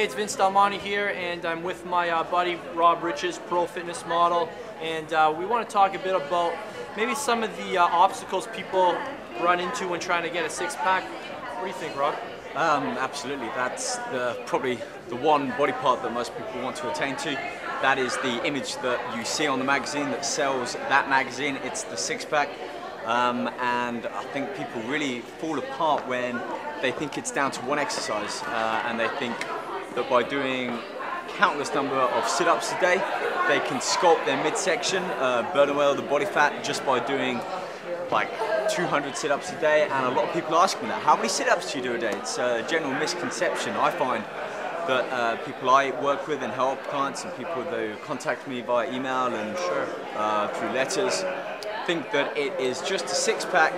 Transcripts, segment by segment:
Hey, it's Vince DelMonte here, and I'm with my buddy Rob Riches, pro fitness model, and we want to talk a bit about maybe some of the obstacles people run into when trying to get a six-pack. What do you think, Rob? Absolutely. That's probably the one body part that most people want to attain to. That is the image that you see on the magazine that sells that magazine. It's the six-pack. And I think people really fall apart when they think it's down to one exercise, and they think that by doing countless number of sit-ups a day, they can sculpt their midsection, burn away all the body fat just by doing like 200 sit-ups a day. And a lot of people ask me that, how many sit-ups do you do a day? It's a general misconception. I find that people I work with and help, clients and people that contact me via email and through letters, think that it is just a six-pack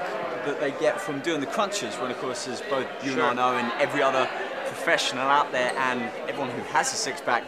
that they get from doing the crunches, when of course, as both you and I know, and every other professional out there and everyone who has a six-pack,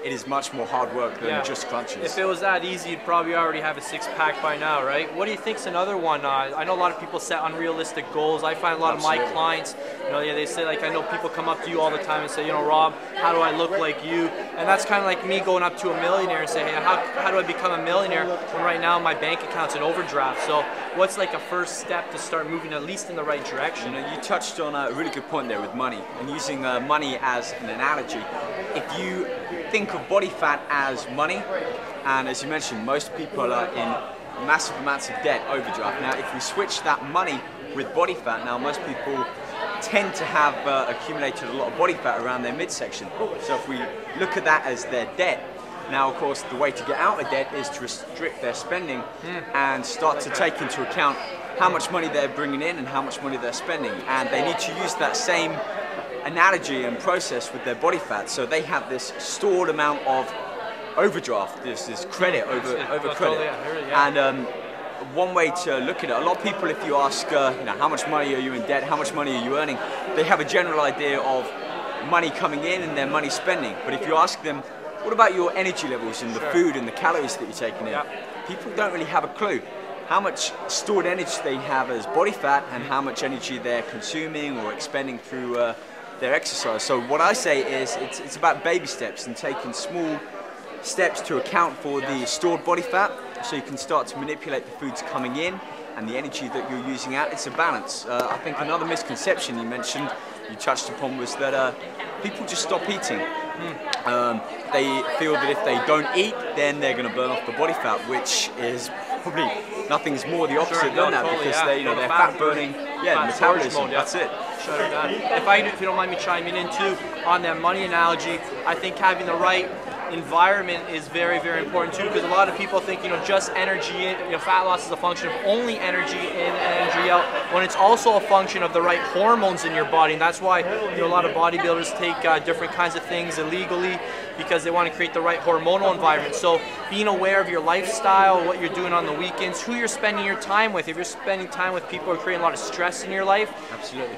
it is much more hard work than just crunches. If it was that easy, you'd probably already have a six-pack by now, right? What do you think's another one? I know a lot of people set unrealistic goals. I find a lot of my clients, they say, like, I know people come up to you all the time and say, Rob, how do I look like you? And that's kind of like me going up to a millionaire and say, hey, how do I become a millionaire when right now my bank account's in overdraft? So what's like a first step to start moving at least in the right direction? You touched on a really good point there with money, and using money as an analogy. If you think of body fat as money, and as you mentioned, most people are in massive amounts of debt, overdraft. Now, if we switch that money with body fat, now most people tend to have accumulated a lot of body fat around their midsection. So if we look at that as their debt, now of course the way to get out of debt is to restrict their spending and start to take into account how much money they're bringing in and how much money they're spending. And they need to use that same analogy and process with their body fat. So they have this stored amount of overdraft, this credit over credit. And one way to look at it, a lot of people, if you ask how much money are you in debt, how much money are you earning, they have a general idea of money coming in and their money spending. But if you ask them, what about your energy levels and the food and the calories that you're taking in, people don't really have a clue how much stored energy they have as body fat and how much energy they're consuming or expending through their exercise. So what I say is it's about baby steps and taking small steps to account for the stored body fat, so you can start to manipulate the foods coming in and the energy that you're using out. It's a balance. I think another misconception you mentioned, you touched upon, was that people just stop eating. They feel that if they don't eat, then they're going to burn off the body fat, which is probably nothing's more the opposite than that, because they're fat burning, metabolism. That's it. Shut it down. If you don't mind me chiming in too on that money analogy, I think having the right environment is very, very important too, because a lot of people think just energy in, fat loss is a function of only energy in and energy out, when it's also a function of the right hormones in your body. And that's why a lot of bodybuilders take different kinds of things illegally, because they want to create the right hormonal environment. So being aware of your lifestyle, what you're doing on the weekends, who you're spending your time with. If you're spending time with people who are creating a lot of stress in your life, absolutely.